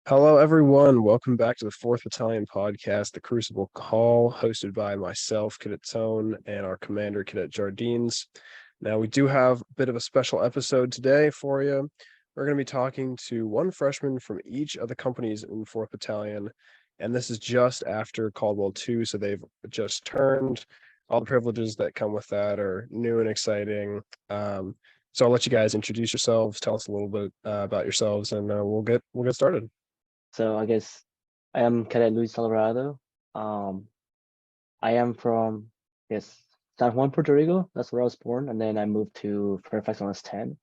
Hello, everyone. Welcome back to the 4th Battalion podcast, The Crucible Call, hosted by myself, Cadet Tone, and our commander, Cadet Jardines. Now, we do have a bit of a special episode today for you. We're going to be talking to one freshman from each of the companies in 4th Battalion, and this is just after Caldwell 2, so they've just turned. All the privileges that come with that are new and exciting. So I'll let you guys introduce yourselves, tell us a little bit about yourselves, and we'll get started. So I guess I am Cadet Luis Alvarado. I am from San Juan, Puerto Rico. That's where I was born, and then I moved to Fairfax when I was 10.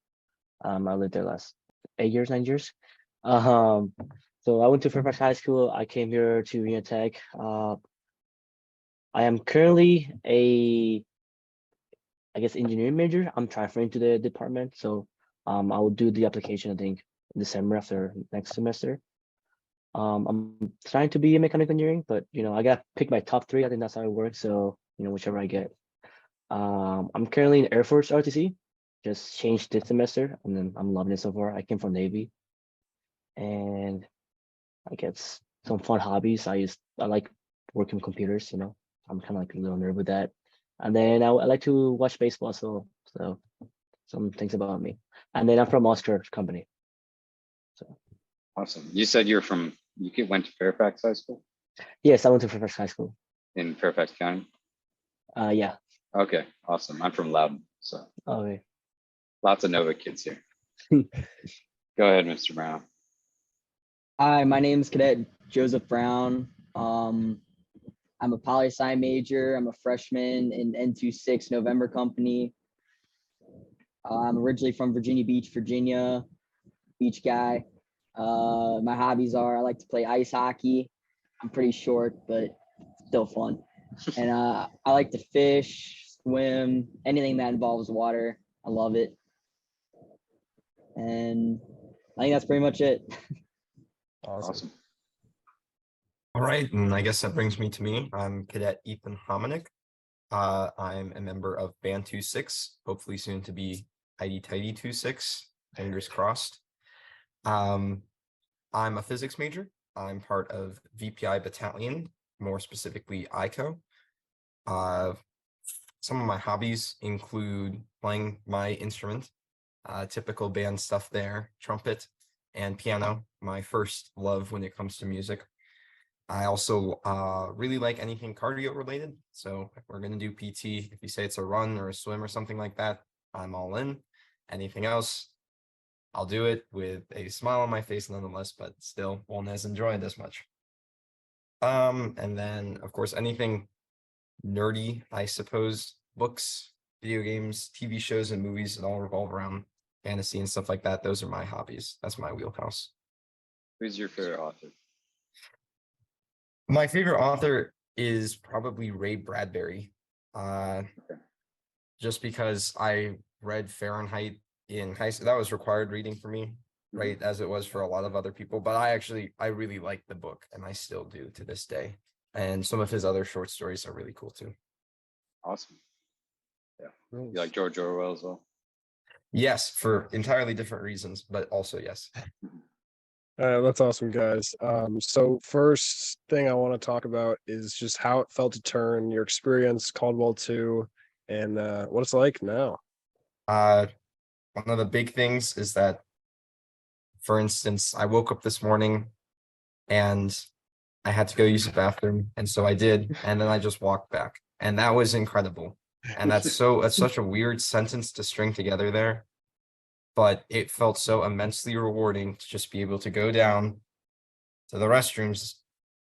I lived there last 8 years, 9 years. So I went to Fairfax High School. I came here to Unitech. I am currently engineering major. I'm transferring to the department, so I will do the application I think in December after next semester. I'm trying to be a mechanical engineering, but I got picked my top three. I think that's how it works. So whichever I get. I'm currently in Air Force RTC. Just changed this semester, and then I'm loving it so far. I came from Navy, and I guess some fun hobbies. I like working with computers. I'm kind of like a little nerd with that. And then I like to watch baseball. So some things about me. And then I'm from Oscar Company. So awesome. You said you went to Fairfax High School? Yes, I went to Fairfax High School. In Fairfax County? Yeah. Okay, awesome. I'm from Loudon, so Okay. lots of Nova kids here. Go ahead, Mr. Brown. Hi, my name is Cadet Joseph Brown. I'm a poli-sci major. I'm a freshman in N26 November Company. I'm originally from Virginia Beach, Virginia. Beach guy. My hobbies are I like to play ice hockey. I'm pretty short, but still fun. And I like to fish, swim, anything that involves water. I love it. And I think that's pretty much it. Awesome. All right, and I guess that brings me to me. I'm Cadet Ethan Homenik. I'm a member of Band 26, hopefully soon to be Tidy 26, fingers crossed. I'm a physics major. I'm part of VPI Battalion, more specifically ICO. Some of my hobbies include playing my instrument, typical band stuff there, trumpet and piano, my first love when it comes to music. I also really like anything cardio related. So if we're going to do PT, if you say it's a run or a swim or something like that, I'm all in. Anything else, I'll do it with a smile on my face nonetheless, but still won't as enjoy it as much. And then of course, anything nerdy, I suppose, books, video games, TV shows, and movies, it all revolve around fantasy and stuff like that. Those are my hobbies. That's my wheelhouse. Who's your favorite author? My favorite author is probably Ray Bradbury. Just because I read Fahrenheit in high school. That was required reading for me, right, as it was for a lot of other people. But I really like the book, and I still do to this day. And some of his other short stories are really cool too. Awesome. Yeah. You like George Orwell as well? Yes, for entirely different reasons, but also yes. That's awesome, guys. So first thing I want to talk about is just how it felt to turn, your experience, Caldwell 2, and what it's like now. One of the big things is that, for instance, I woke up this morning and I had to go use the bathroom, and so I did, and then I just walked back, and that was incredible. And that's such a weird sentence to string together there, but it felt so immensely rewarding to just be able to go down to the restrooms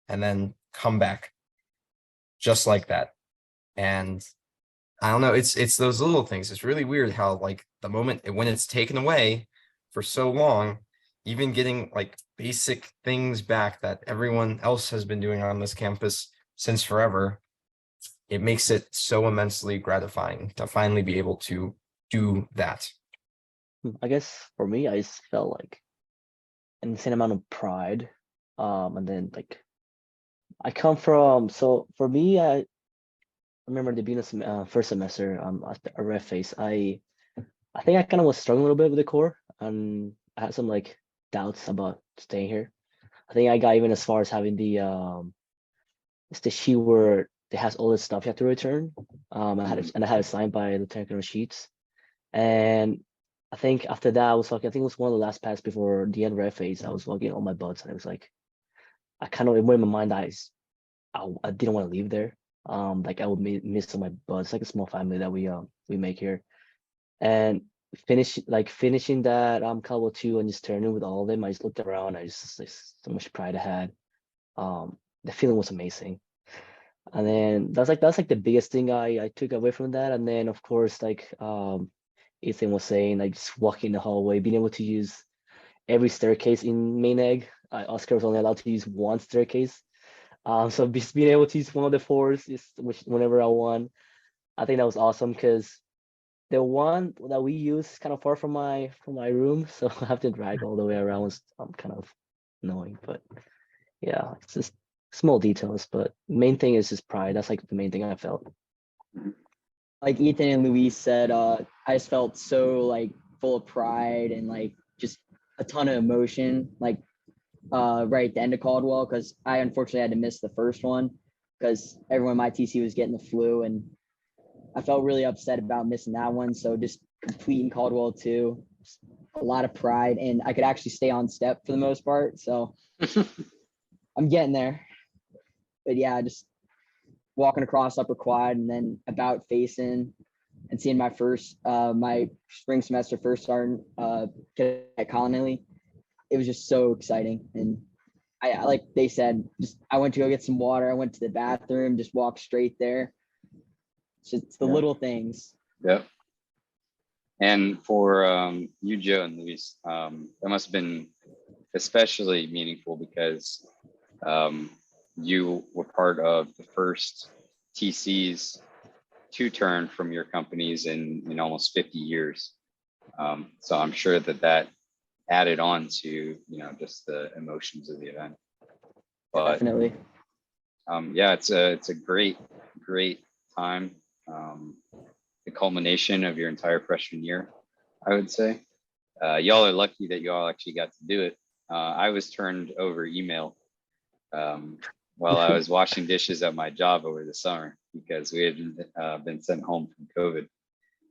and then come back just like that. And I don't know, it's those little things. It's really weird how like the moment when it's taken away for so long, even getting like basic things back that everyone else has been doing on this campus since forever, it makes it so immensely gratifying to finally be able to do that. I guess for me, I just felt like an insane amount of pride. And then like I come from, so for me, I remember the beginning of first semester, at the ref phase, I think I kind of was struggling a little bit with the core, and I had some like doubts about staying here. I think I got even as far as having it's the sheet where it has all the stuff you have to return. I had it, and I had it signed by Lieutenant Colonel Sheets. And I think after that, I was walking. I think it was one of the last pass before the end red phase. I was walking on my butts, and it was like I kind of, it went in my mind that I didn't want to leave there. Like I would miss on my buds, like a small family that we make here. And finishing that Cowboy 2 and just turning with all of them, I just looked around. I just like, so much pride I had. The feeling was amazing. And then that's like the biggest thing I took away from that. And then of course, like Ethan was saying, like just walking the hallway, being able to use every staircase in main egg. Oscar was only allowed to use one staircase. So just being able to use one of the fours is whenever I want. I think that was awesome because the one that we use is kind of far from my room, so I have to drag all the way around. Was kind of annoying, but yeah, it's just small details. But main thing is just pride. That's like the main thing I felt. Like Ethan and Luis said, I just felt so like full of pride and like just a ton of emotion, like right at the end of Caldwell, because I unfortunately had to miss the first one because everyone in my TC was getting the flu, and I felt really upset about missing that one. So just completing Caldwell 2, a lot of pride, and I could actually stay on step for the most part. So I'm getting there. But yeah, just walking across upper quad and then about facing and seeing my first my spring semester first sergeant at Colonelly. It was just so exciting. And I like they said, just I went to go get some water. I went to the bathroom, just walked straight there. It's the little things. Yep. And for you, Joe and Luis, that must have been especially meaningful because you were part of the first TCs to turn from your companies in almost 50 years. So I'm sure that added on to, just the emotions of the event. But Definitely. yeah, it's a great time. The culmination of your entire freshman year, I would say. Y'all are lucky that y'all actually got to do it. I was turned over email while I was washing dishes at my job over the summer because we had been sent home from COVID.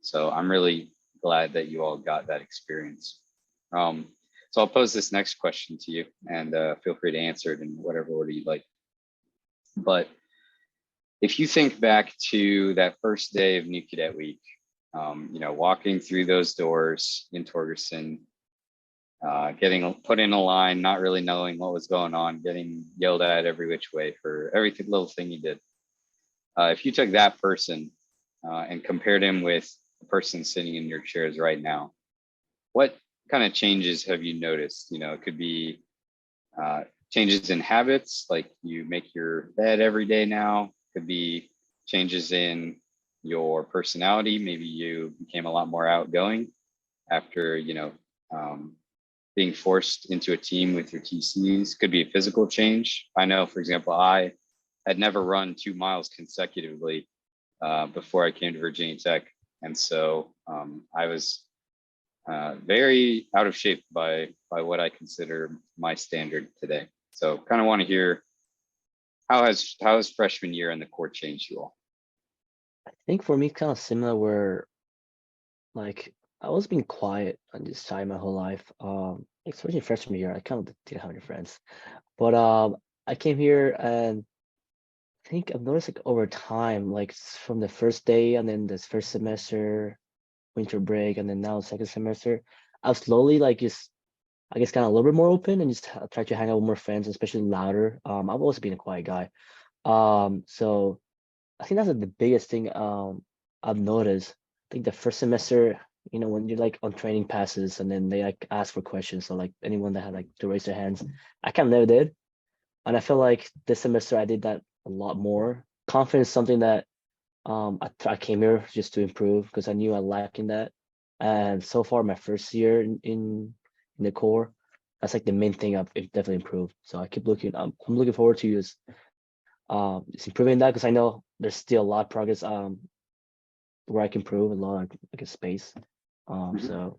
So I'm really glad that you all got that experience. So I'll pose this next question to you and feel free to answer it in whatever order you'd like. But if you think back to that first day of New Cadet Week, walking through those doors in Torgerson, getting put in a line, not really knowing what was going on, getting yelled at every which way for every little thing you did. If you took that person and compared him with the person sitting in your chairs right now, what kind of changes have you noticed? It could be changes in habits, like you make your bed every day now. Could be changes in your personality. Maybe you became a lot more outgoing after, being forced into a team with your TCs. Could be a physical change. I know, for example, I had never run 2 miles consecutively before I came to Virginia Tech. And so I was very out of shape by what I consider my standard today. So kind of want to hear how has freshman year and the core changed you all? I think for me, kind of similar where like I was being quiet on this side my whole life. Especially freshman year, I kind of didn't have any friends. But I came here and I think I've noticed like over time, like from the first day and then this first semester, winter break, and then now second semester, I've slowly like just I guess kind of a little bit more open and just try to hang out with more friends, especially louder. I've always been a quiet guy. So I think that's like the biggest thing I've noticed. I think the first semester, when you're like on training passes and then they like ask for questions, so like anyone that had like to raise their hands, I kind of never did. And I feel like this semester I did that a lot more. Confidence is something that I came here just to improve because I knew I lacked in that. And so far, my first year in the core, that's like the main thing I've definitely improved. So I keep looking. I'm looking forward to just improving that because I know there's still a lot of progress where I can improve a lot like a space. So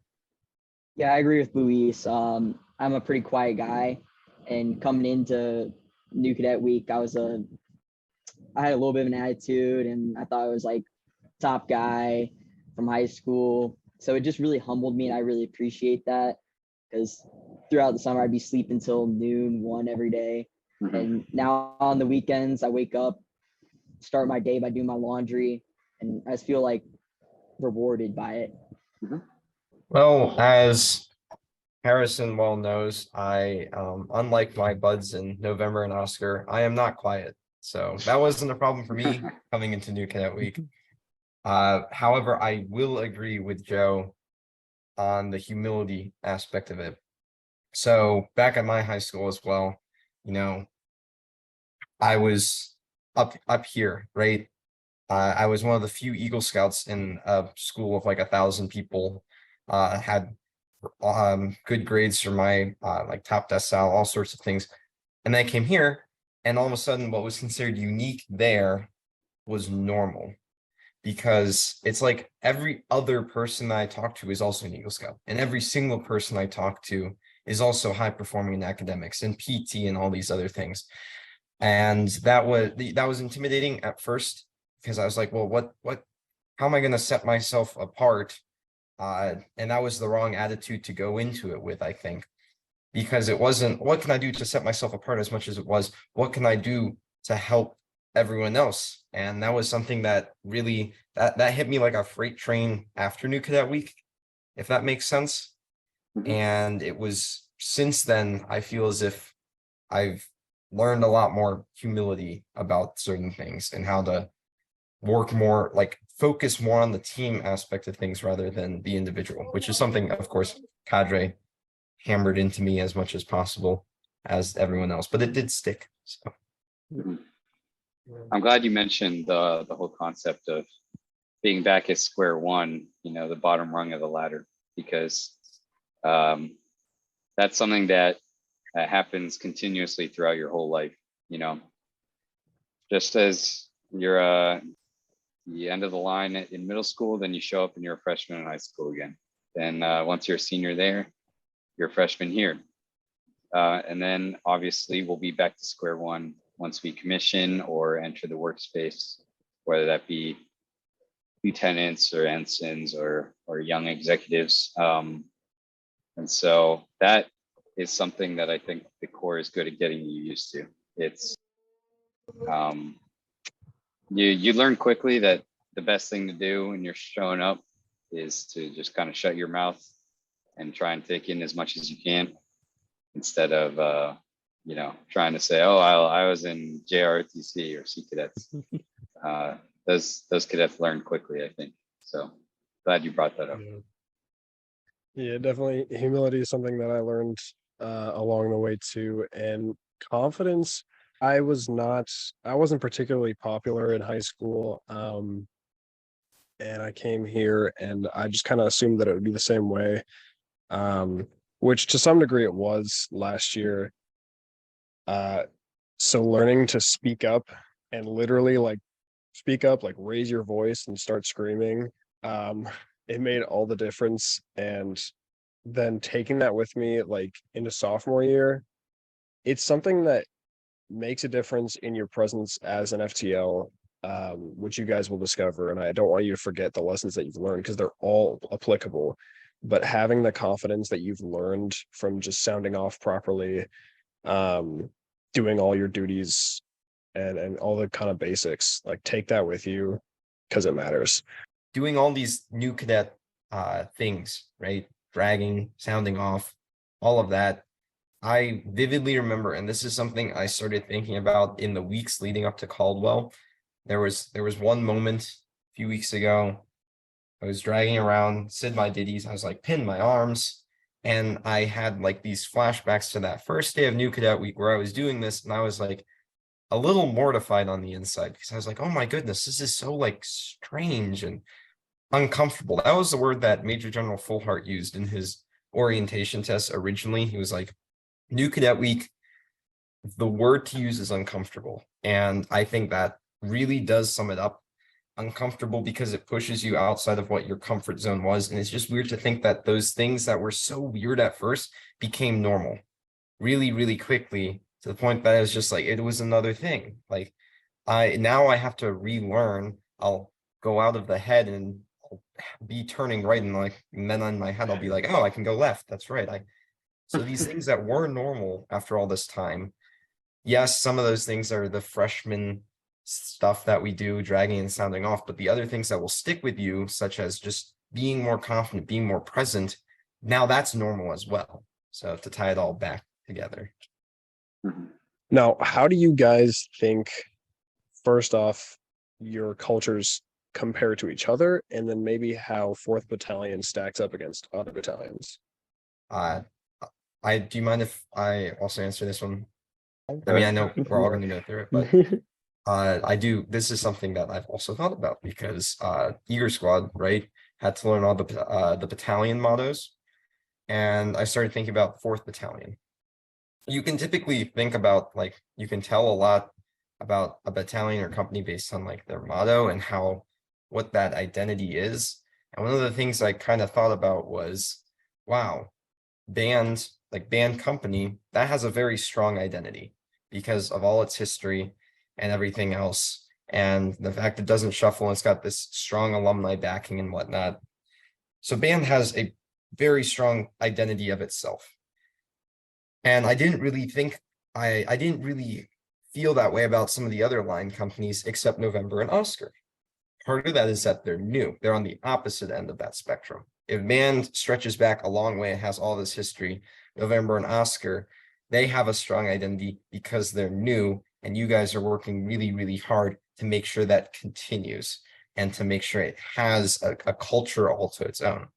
Yeah, I agree with Luis. I'm a pretty quiet guy, And coming into new cadet week, I had a little bit of an attitude, and I thought I was like top guy from high school. So it just really humbled me, and I really appreciate that, because throughout the summer I'd be sleeping till noon, 1 every day. Mhm. And now on the weekends I wake up, start my day by doing my laundry, and I just feel like rewarded by it. Well, as Harrison well knows, I unlike my buds in November and Oscar, I am not quiet. So that wasn't a problem for me coming into new cadet week. However, I will agree with Joe on the humility aspect of it. So back at my high school as well, you know, I was up here, right? I was one of the few Eagle Scouts in a school of like 1,000 people. Had good grades for my like top decile, all sorts of things. And then I came here, and all of a sudden, what was considered unique there was normal, because it's like every other person that I talk to is also an Eagle Scout, and every single person I talk to is also high performing in academics and PT and all these other things. And that was intimidating at first, because I was like, well, how am I going to set myself apart? And that was the wrong attitude to go into it with, I think, because it wasn't, what can I do to set myself apart, as much as it was, what can I do to help everyone else? And that was something that really, that hit me like a freight train after new cadet week, if that makes sense. Mhm. And it was since then, I feel as if I've learned a lot more humility about certain things and how to work more, like focus more on the team aspect of things rather than the individual, which is something, of course, Cadre hammered into me as much as possible, as everyone else, but it did stick. So I'm glad you mentioned the whole concept of being back at square one, you know, the bottom rung of the ladder, because that's something that happens continuously throughout your whole life. You know, just as you're the end of the line in middle school, then you show up and you're a freshman in high school again. Then once you're a senior there, you're a freshman here. And then obviously we'll be back to square one once we commission or enter the workspace, whether that be lieutenants or ensigns or young executives. And so that is something that I think the Corps is good at getting you used to. It's you learn quickly that the best thing to do when you're showing up is to just kind of shut your mouth and try and take in as much as you can, instead of you know, trying to say, oh, I was in JROTC or Sea Cadets. Those cadets learn quickly, I think. So glad you brought that up. Yeah, definitely. Humility is something that I learned along the way too, and confidence. I wasn't particularly popular in high school, and I came here and I just kind of assumed that it would be the same way, which to some degree it was last year. So learning to speak up and literally like speak up, like raise your voice and start screaming, it made all the difference. And then taking that with me like into sophomore year, it's something that makes a difference in your presence as an FTL, which you guys will discover. And I don't want you to forget the lessons that you've learned, because they're all applicable. But having the confidence that you've learned from just sounding off properly, doing all your duties and all the kind of basics, like take that with you, because it matters. doing all these new cadet things, right? Dragging, sounding off, all of that. I vividly remember, and this is something I started thinking about in the weeks leading up to Caldwell. There was one moment a few weeks ago. I was dragging around, said my ditties. I was like, pin my arms. And I had like these flashbacks to that first day of new cadet week where I was doing this, and I was like a little mortified on the inside, because I was like, oh my goodness, this is so like strange and uncomfortable. That was the word that Major General Fullhart used in his orientation test originally. He was like, new cadet week, the word to use is uncomfortable. And I think that really does sum it up. Uncomfortable because it pushes you outside of what your comfort zone was. And it's just weird to think that those things that were so weird at first became normal, really, really quickly to the point that it was just like, it was another thing. Like now I have to relearn. I'll go out of the head and I'll be turning right, and then on my head I'll be like, oh, I can go left. That's right. So these things that were normal after all this time, yes, some of those things are the freshman stuff that we do, dragging and sounding off, but the other things that will stick with you, such as just being more confident, being more present, now that's normal as well. So to tie it all back together. Now, how do you guys think, first off, your cultures compare to each other, and then maybe how 4th Battalion stacks up against other battalions? Do you mind if I also answer this one? I mean, I know we're all going to go through it, but this is something that I've also thought about because Eager Squad, right, had to learn all the battalion mottos, and I started thinking about 4th Battalion. You can typically think about, like, you can tell a lot about a battalion or company based on like their motto and what that identity is. And one of the things I kind of thought about was, wow, band company, that has a very strong identity because of all its history and everything else. And the fact it doesn't shuffle, and it's got this strong alumni backing and whatnot. So band has a very strong identity of itself. And I didn't really think, I didn't really feel that way about some of the other line companies except November and Oscar. Part of that is that they're new. They're on the opposite end of that spectrum. If band stretches back a long way and has all this history, November and Oscar, they have a strong identity because they're new, and you guys are working really, really hard to make sure that continues and to make sure it has a culture all to its own.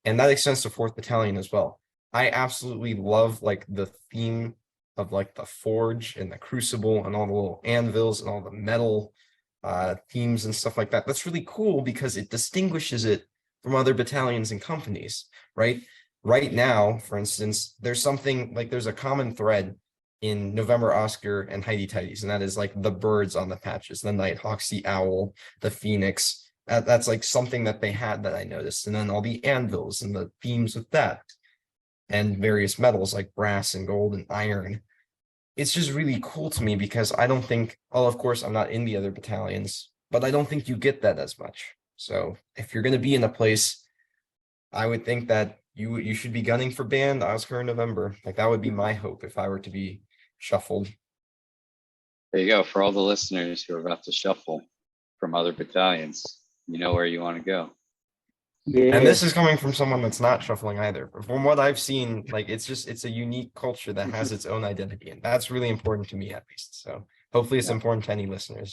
And that extends to 4th Battalion as well. I absolutely love like the theme of like the forge and the crucible and all the little anvils and all the metal themes and stuff like that. That's really cool because it distinguishes it from other battalions and companies, right? Right now, for instance, there's a common thread in November Oscar and Heidi Tidies, and that is like the birds on the patches, the Nighthawks, the owl, the phoenix. That's like something that they had that I noticed. And then all the anvils and the themes with that, and various metals like brass and gold and iron. It's just really cool to me because I don't think, well, of course, I'm not in the other battalions, but I don't think you get that as much. So if you're going to be in a place, I would think that you should be gunning for band, Oscar, in November. Like that would be my hope if I were to be shuffled. There you go. For all the listeners who are about to shuffle from other battalions, you know where you want to go. Yeah. And this is coming from someone that's not shuffling either. But from what I've seen, like it's a unique culture that has its own identity, and that's really important to me at least. So hopefully it's important to any listeners.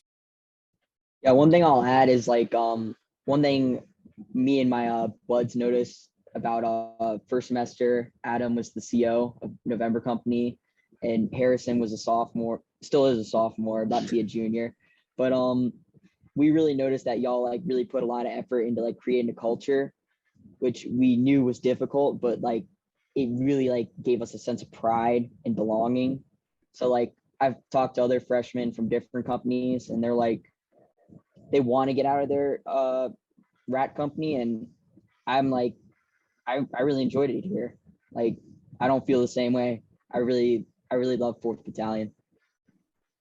Yeah, one thing I'll add is like one thing me and my buds noticed about first semester, Adam was the CO of November Company, and Harrison was a sophomore, still is a sophomore, about to be a junior. But we really noticed that y'all like really put a lot of effort into like creating a culture, which we knew was difficult, but like it really like gave us a sense of pride and belonging. So like I've talked to other freshmen from different companies, and they're like, they want to get out of their rat company, and I'm like, I really enjoyed it here. Like I don't feel the same way. I really love 4th Battalion.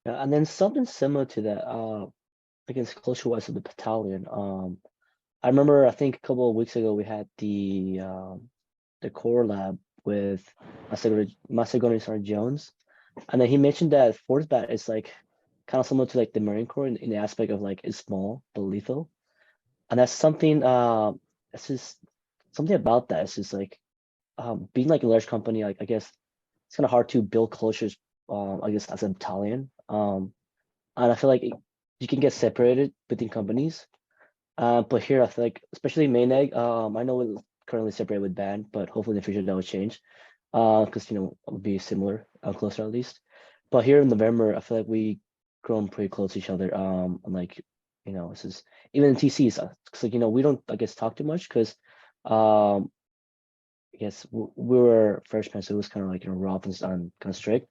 Yeah, and then something similar to that, against culture wise of the battalion. I remember I think a couple of weeks ago we had the core lab with Master Sergeant Jones, and then he mentioned that 4th Bat is like kind of similar to like the Marine Corps in the aspect of like it's small but lethal, and that's something. It's just something about that. It's just like being like a large company. Like I guess it's kind of hard to build cultures. I guess as a battalion. And I feel like you can get separated between companies. But here I feel like, especially main egg, I know we're currently separated with band, but hopefully in the future that will change. Because it would be similar, closer at least. But here in November, I feel like we grown pretty close to each other. And like, this is even in TCs, it's like, we don't, I guess, talk too much because I guess we were freshmen, so it was kind of like rough and kind of strict.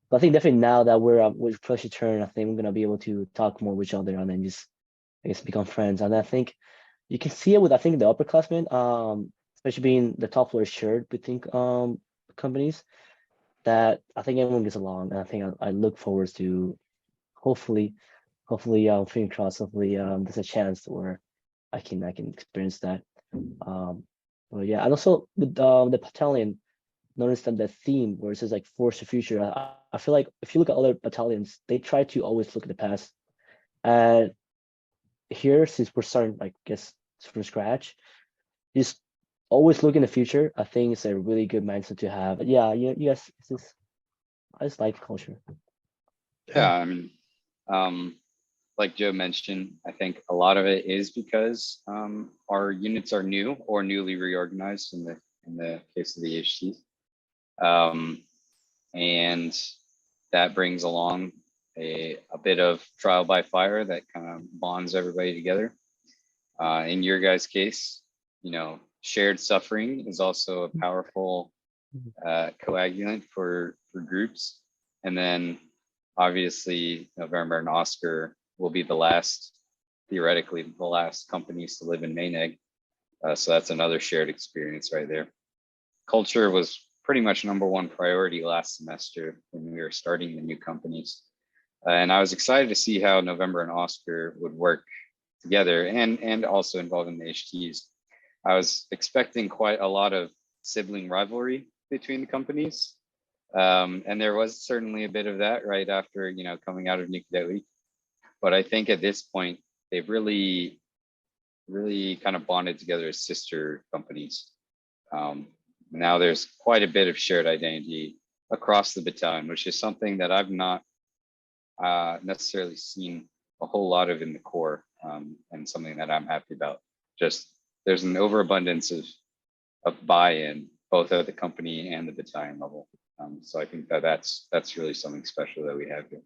But I think definitely now that we're push turn, I think we're gonna be able to talk more with each other and then just, I guess, become friends. And I think you can see it with, I think, the upperclassmen, especially being the top floor is shared between companies. that I think everyone gets along, and I think I look forward to hopefully, fingers crossed, hopefully there's a chance where I can experience that. But yeah, and also with the battalion, notice that the theme where it says like force the future. I feel like if you look at other battalions, they try to always look at the past. And here, since we're starting, like, I guess from scratch, just always look in the future. I think it's a really good mindset to have. But yeah, you guys, I just like culture. Yeah, I mean, like Joe mentioned, I think a lot of it is because our units are new or newly reorganized in the case of the HTs. And that brings along a bit of trial by fire that kind of bonds everybody together. In your guys' case, you know, shared suffering is also a powerful coagulant for groups. And then obviously November and Oscar will be theoretically the last companies to live in Maineg. So that's another shared experience right there. Culture was pretty much #1 priority last semester when we were starting the new companies. And I was excited to see how November and Oscar would work together and also involving the HTs. I was expecting quite a lot of sibling rivalry between the companies. And there was certainly a bit of that right after, you know, coming out of New Cadet Week. But I think at this point, they've really kind of bonded together as sister companies. Now there's quite a bit of shared identity across the battalion, which is something that I've not necessarily seen a whole lot of in the Corps, and something that I'm happy about. Just there's an overabundance of buy-in, both at the company and the battalion level. So I think that's really something special that we have here.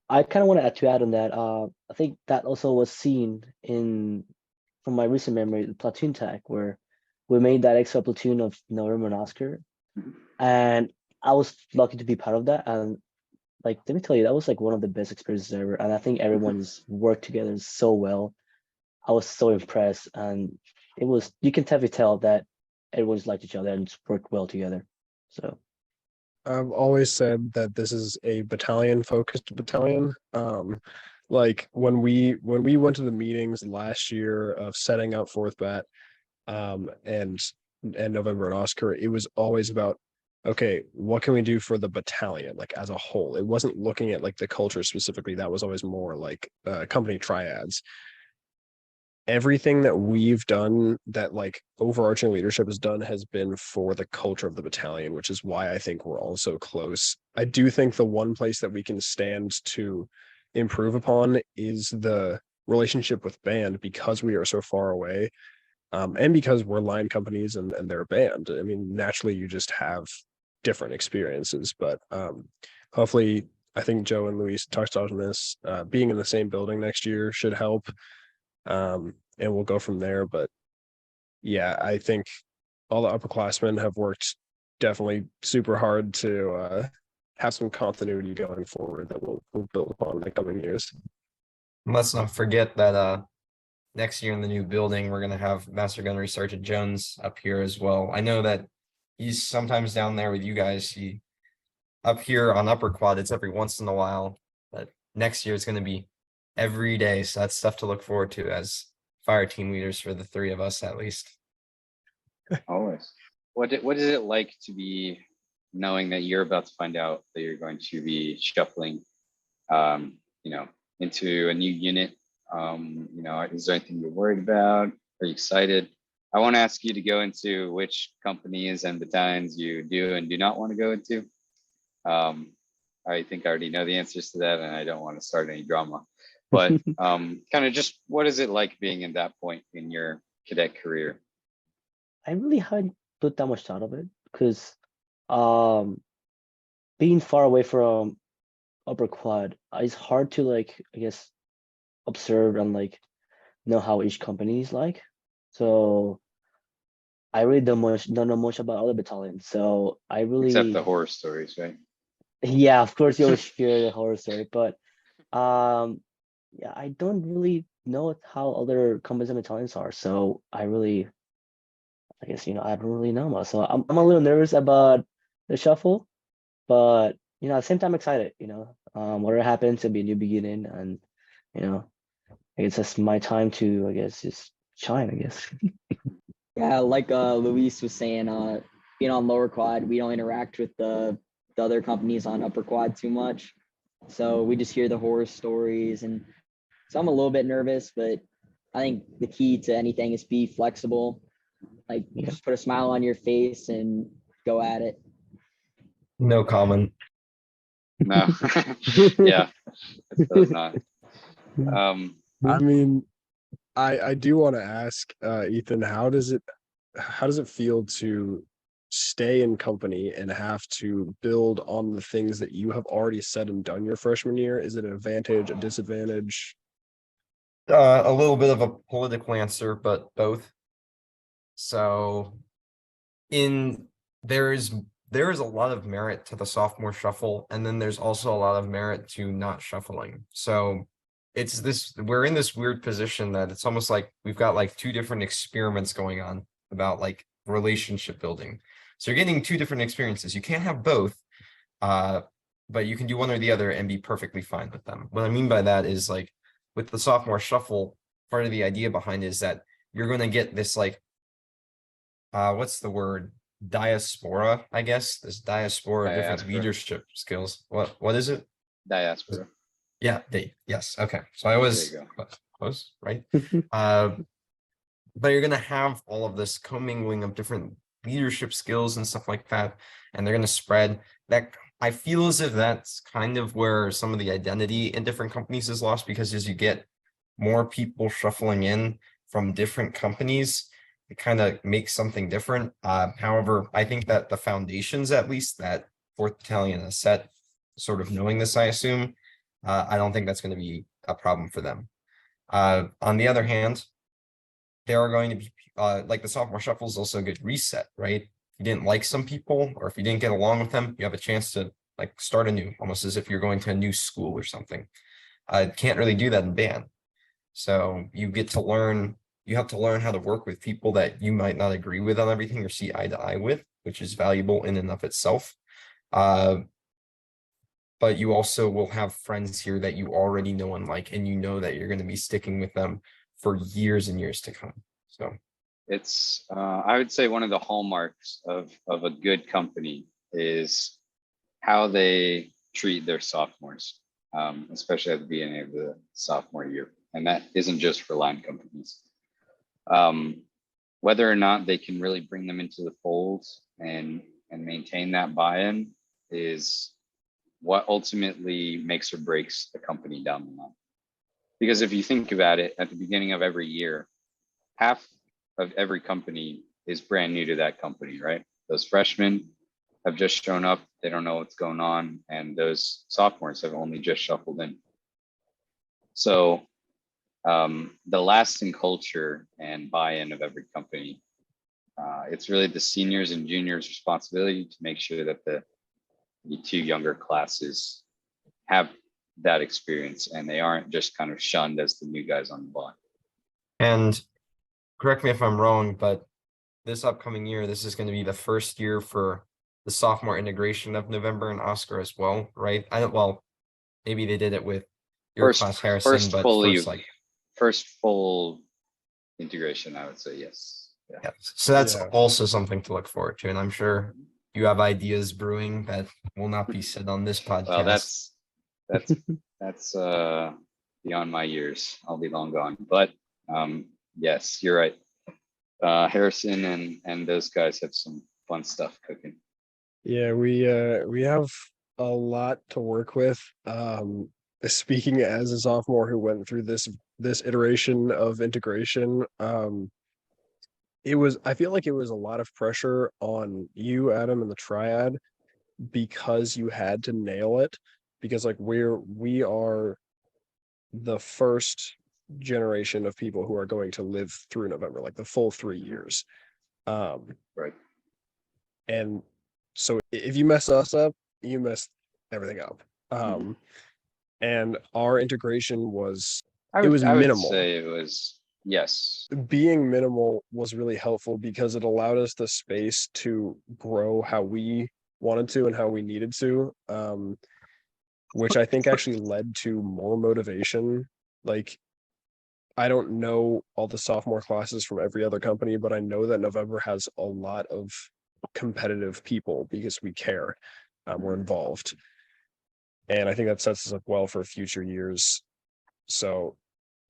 I kind of want to add on that. I think that also was seen from my recent memory, the platoon tag, where we made that extra platoon of November and Oscar, and I was lucky to be part of that. And like, let me tell you, that was like one of the best experiences ever. And I think everyone's worked together so well. I was so impressed, and you can tell that everyone's liked each other and worked well together. So I've always said that this is a battalion focused battalion. Like when we went to the meetings last year of setting up fourth bat, and November and Oscar, it was always about, okay, what can we do for the battalion, like as a whole? It wasn't looking at like the culture specifically. That was always more like company triads. Everything that we've done, that like overarching leadership has done, has been for the culture of the battalion, which is why I think we're all so close. I do think the one place that we can stand to improve upon is the relationship with band, because we are so far away, and because we're line companies and they're a band. I mean, naturally you just have different experiences, but hopefully, I think Joe and Luis touched on this, being in the same building next year should help. And we'll go from there. But yeah, I think all the upperclassmen have worked definitely super hard to have some continuity going forward that we'll build upon in the coming years. And let's not forget that next year in the new building, we're gonna have Master Gunnery Sergeant Jones up here as well. I know that he's sometimes down there with you guys. Up here on Upper Quad, it's every once in a while, but next year it's gonna be every day. So that's stuff to look forward to as fire team leaders for the three of us, at least. Always. What is it like to be knowing that you're about to find out that you're going to be shuffling, you know, into a new unit? You know, is there anything you're worried about? Are you excited? I want to ask you to go into which companies and battalions you do and do not want to go into. I think I already know the answers to that, and I don't want to start any drama. But kind of just what is it like being in that point in your cadet career? I really haven't put that much thought of it, because being far away from Upper Quad, it's hard to, like, I guess, observe and like know how each company is like. So I really don't know much about other battalions. So I really, Except the horror stories, right? yeah, of course you always hear the horror story, but yeah, I don't really know how other companies and battalions are. So I guess, I don't really know much. So I'm a little nervous about the shuffle, but at the same time excited. Whatever happens, it'll be a new beginning, and I guess that's my time to, I guess, just shine. I guess. Yeah, like Luis was saying, being on lower quad, we don't interact with the other companies on upper quad too much. So we just hear the horror stories, and so I'm a little bit nervous, but I think the key to anything is be flexible. Like Yeah. just put a smile on your face and go at it. No comment. No. Yeah, I suppose not. I mean, I do want to ask Ethan, how does it feel to stay in company and have to build on the things that you have already said and done your freshman year? Is it an advantage, a disadvantage? A little bit of a political answer, but both. So in there is a lot of merit to the sophomore shuffle, and then there's also a lot of merit to not shuffling. So we're in this weird position that it's almost like we've got like two different experiments going on about like relationship building. So you're getting two different experiences. You can't have both, but you can do one or the other and be perfectly fine with them. What I mean by that is, like, with the sophomore shuffle, part of the idea behind it is that you're going to get this, like, what's the word? Diaspora, I guess. This diaspora of different Diaspora. leadership skills. What is it? Diaspora. Yeah, yes. Okay. So I There was you go. close, right? But you're gonna have all of this commingling of different leadership skills and stuff like that, and they're gonna spread. That I feel as if that's kind of where some of the identity in different companies is lost, because as you get more people shuffling in from different companies, it kind of makes something different. However, I think that the foundations, at least that 4th Battalion has set, sort of knowing this, I assume, I don't think that's going to be a problem for them. On the other hand, there are going to be, like, the sophomore shuffle is also a good reset, right? If you didn't like some people, or if you didn't get along with them, you have a chance to, like, start anew, almost as if you're going to a new school or something. Can't really do that in band. So you have to learn how to work with people that you might not agree with on everything or see eye to eye with, which is valuable in and of itself. But you also will have friends here that you already know and like, and you know that you're going to be sticking with them for years and years to come. So It's I would say one of the hallmarks of a good company is how they treat their sophomores, especially at the beginning of the sophomore year. And that isn't just for line companies. Whether or not they can really bring them into the fold and maintain that buy-in is what ultimately makes or breaks the company down the line. Because if you think about it, at the beginning of every year, half of every company is brand new to that company, right? Those freshmen have just shown up, they don't know what's going on, and those sophomores have only just shuffled in. So the lasting culture and buy-in of every company, it's really the seniors and juniors' responsibility to make sure that the two younger classes have that experience and they aren't just kind of shunned as the new guys on the block. And correct me if I'm wrong, but this upcoming year, this is going to be the first year for the sophomore integration of November and Oscar as well, right? Well, maybe they did it with your class, Harrison, but first full integration, I would say yes. Yeah. So that's Yeah. also something to look forward to, and I'm sure you have ideas brewing that will not be said on this podcast. Well, that's beyond my years. I'll be long gone. But yes, you're right. Harrison and those guys have some fun stuff cooking. Yeah, we have a lot to work with. Speaking as a sophomore who went through this iteration of integration, I feel like it was a lot of pressure on you, Adam, and the triad, because you had to nail it, because like we are the first generation of people who are going to live through November, like the full 3 years. Right. And so if you mess us up, you mess everything up. And our integration was minimal. Say it was, yes. Being minimal was really helpful because it allowed us the space to grow how we wanted to and how we needed to, which I think actually led to more motivation. Like, I don't know all the sophomore classes from every other company, but I know that November has a lot of competitive people because we care. We're involved. And I think that sets us up well for future years. So,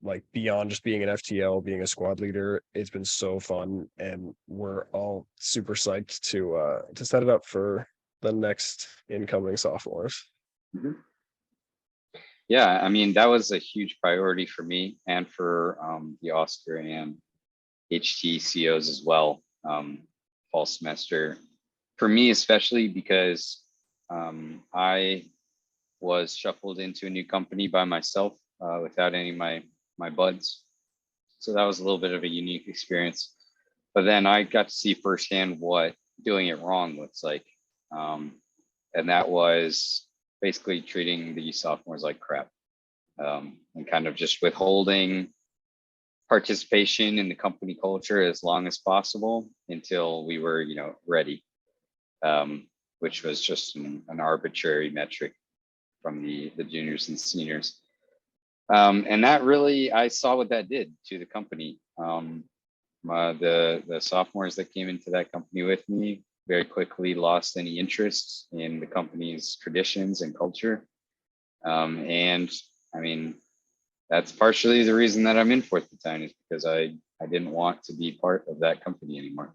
like, beyond just being an FTL, being a squad leader, it's been so fun, and we're all super psyched to set it up for the next incoming sophomores. Mhm. Yeah, I mean, that was a huge priority for me and for the Oscar and HT COs as well, fall semester. For me, especially because I was shuffled into a new company by myself without any of my buds. So that was a little bit of a unique experience. But then I got to see firsthand what doing it wrong looks like. And that was basically treating the sophomores like crap, and kind of just withholding participation in the company culture as long as possible until we were, ready, which was just an arbitrary metric from the juniors and seniors. And that really, I saw what that did to the company. The sophomores that came into that company with me very quickly lost any interest in the company's traditions and culture. And I mean, that's partially the reason that I'm in 4th Battalion, is because I didn't want to be part of that company anymore.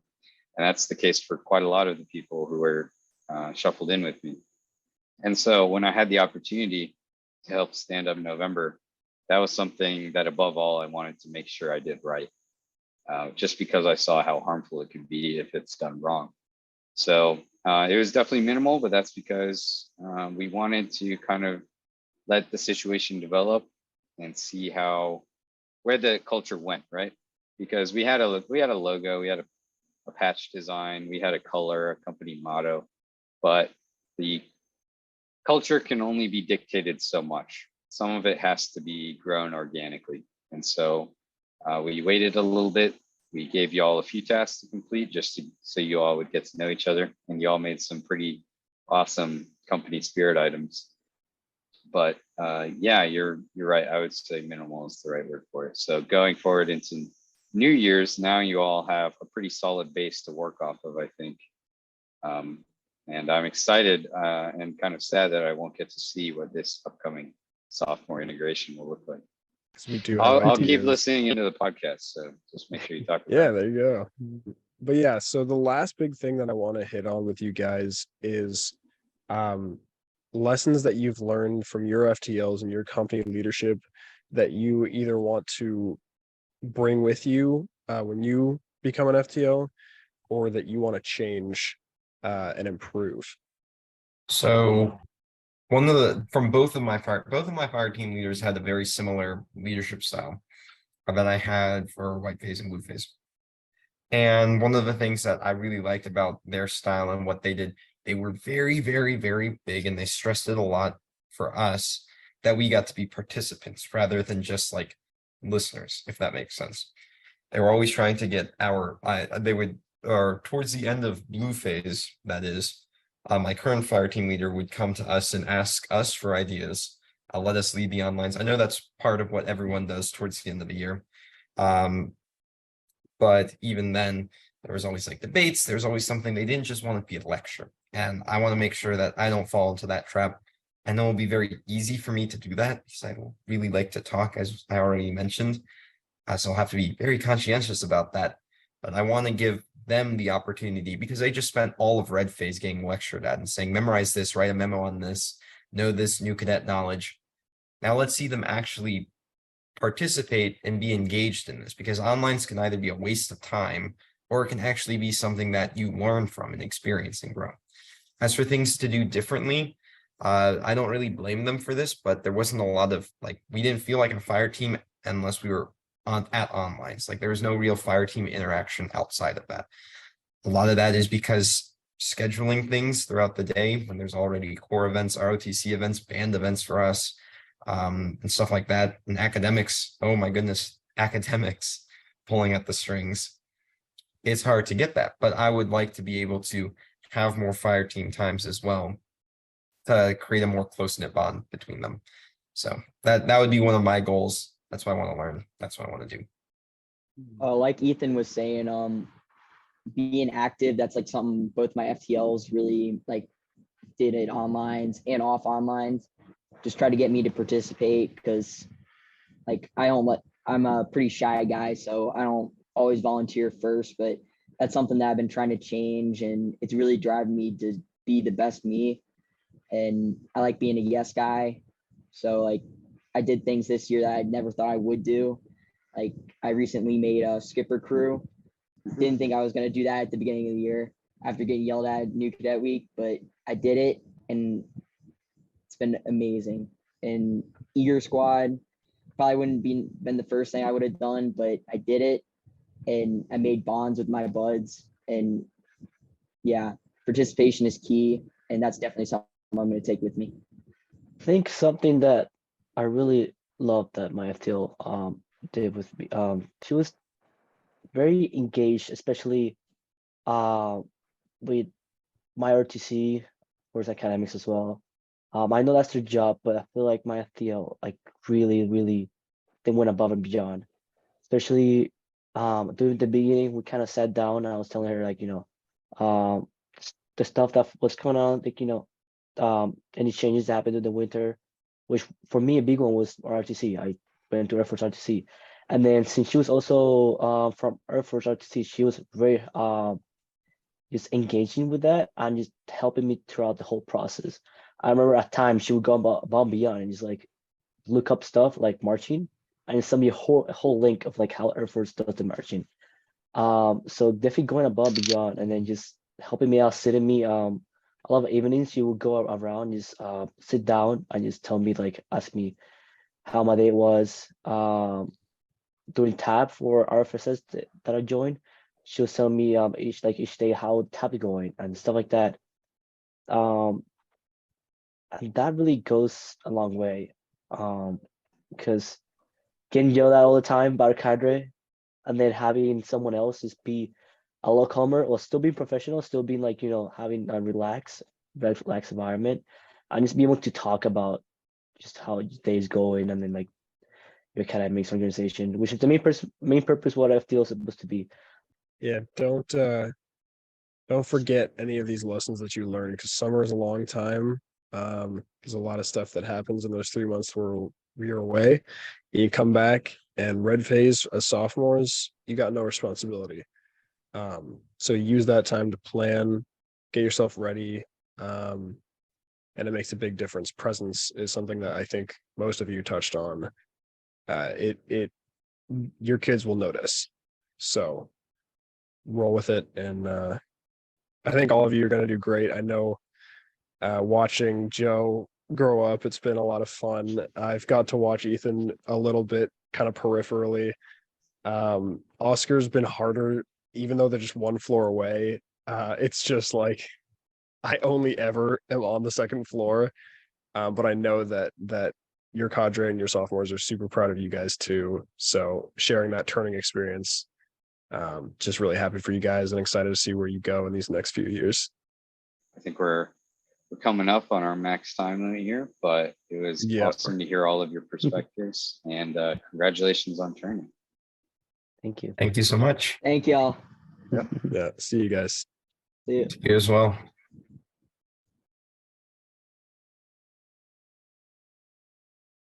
And that's the case for quite a lot of the people who were shuffled in with me. And so when I had the opportunity to help stand up in November, that was something that above all, I wanted to make sure I did right, just because I saw how harmful it could be if it's done wrong. So it was definitely minimal, but that's because we wanted to kind of let the situation develop and see where the culture went, right? Because we had a logo, we had a patch design, we had a color, a company motto, but the culture can only be dictated so much. Some of it has to be grown organically. And so we waited a little bit. We gave you all a few tasks to complete so you all would get to know each other. And you all made some pretty awesome company spirit items. But yeah, you're right. I would say minimal is the right word for it. So going forward into New Year's, now you all have a pretty solid base to work off of, I think. And I'm excited and kind of sad that I won't get to see what this upcoming sophomore integration will look like. We do. I'll keep listening into the podcast, so just make sure you talk about Yeah, there you go. But yeah, so the last big thing that I want to hit on with you guys is lessons that you've learned from your FTLs and your company leadership that you either want to bring with you when you become an FTL, or that you want to change and improve. So both of my fire team leaders had a very similar leadership style that I had for white phase and blue phase. And one of the things that I really liked about their style and what they did, they were very, very, very big, and they stressed it a lot for us that we got to be participants rather than just like listeners, if that makes sense. They were always trying to get towards the end of blue phase, that is, my current fire team leader would come to us and ask us for ideas, let us lead the onlines. I know that's part of what everyone does towards the end of the year. But even then, there was always like debates. There's always something. They didn't just want to be a lecture. And I want to make sure that I don't fall into that trap. I know it'll be very easy for me to do that because I don't really like to talk, as I already mentioned. So I'll have to be very conscientious about that. But I want to give them the opportunity, because they just spent all of red phase getting lectured at and saying, memorize this, write a memo on this, know this new cadet knowledge. Now let's see them actually participate and be engaged in this, because onlines can either be a waste of time or it can actually be something that you learn from and experience and grow. As for things to do differently, I don't really blame them for this, but there wasn't a lot of we didn't feel like a fire team unless we were at onlines. Like there was no real fire team interaction outside of that. A lot of that is because scheduling things throughout the day when there's already core events, ROTC events, band events for us, and stuff like that. And academics, oh my goodness, academics pulling at the strings. It's hard to get that, but I would like to be able to have more fire team times as well to create a more close-knit bond between them. So that would be one of my goals. That's what I want to learn. That's what I want to do. Like Ethan was saying, being active, that's like something both my FTLs really like did it online and off online. Just try to get me to participate because like I'm a pretty shy guy, so I don't always volunteer first, but that's something that I've been trying to change, and it's really driving me to be the best me. And I like being a yes guy. So like I did things this year that I never thought I would do. Like I recently made a skipper crew. Didn't think I was going to do that at the beginning of the year after getting yelled at New Cadet Week, but I did it and it's been amazing. And Eager Squad probably wouldn't been the first thing I would have done, but I did it and I made bonds with my buds. And yeah, participation is key, and that's definitely something I'm going to take with me. I think something that I really loved that my FTL did with me, she was very engaged, especially with my RTC, course academics as well. I know that's their job, but I feel like my FTL like really they went above and beyond. Especially during the beginning, we kind of sat down and I was telling her like, the stuff that was going on, like, any changes that happened in the winter, which for me a big one was RTC. I went to Air Force RTC. And then since she was also from Air Force RTC, she was very just engaging with that and just helping me throughout the whole process. I remember at times she would go above and beyond and just like look up stuff like marching and send me a whole link of like how Air Force does the marching. So definitely going above and beyond, and then just helping me out, sitting me. A lot of evenings she would go around, just sit down and just tell me, like, ask me how my day was. Doing tab for RFSS that I joined, she was telling me each day how tab is going and stuff like that. And that really goes a long way. Because getting yelled at all the time by a cadre, and then having someone else just be a lot calmer, or still being professional, still being like, having a relaxed environment, and just be able to talk about just how your day is going, and then like your academics organization, which is the main purpose what FTL is supposed to be. Yeah, don't forget any of these lessons that you learned, because summer is a long time. There's a lot of stuff that happens in those 3 months where we are away. You come back and red phase as sophomores, you got no responsibility. So use that time to plan, get yourself ready. And it makes a big difference. Presence is something that I think most of you touched on. Your kids will notice. So roll with it. And I think all of you are going to do great. I know watching Joe grow up, it's been a lot of fun. I've got to watch Ethan a little bit kind of peripherally. Oscar's been harder, even though they're just one floor away. It's just like I only ever am on the second floor. But I know that your cadre and your sophomores are super proud of you guys too. So sharing that turning experience, just really happy for you guys and excited to see where you go in these next few years. I think we're coming up on our max time limit here, but it was awesome to hear all of your perspectives, and congratulations on turning. Thank you. Thank you so much. Thank y'all. Yeah. See you guys. See you. You as well.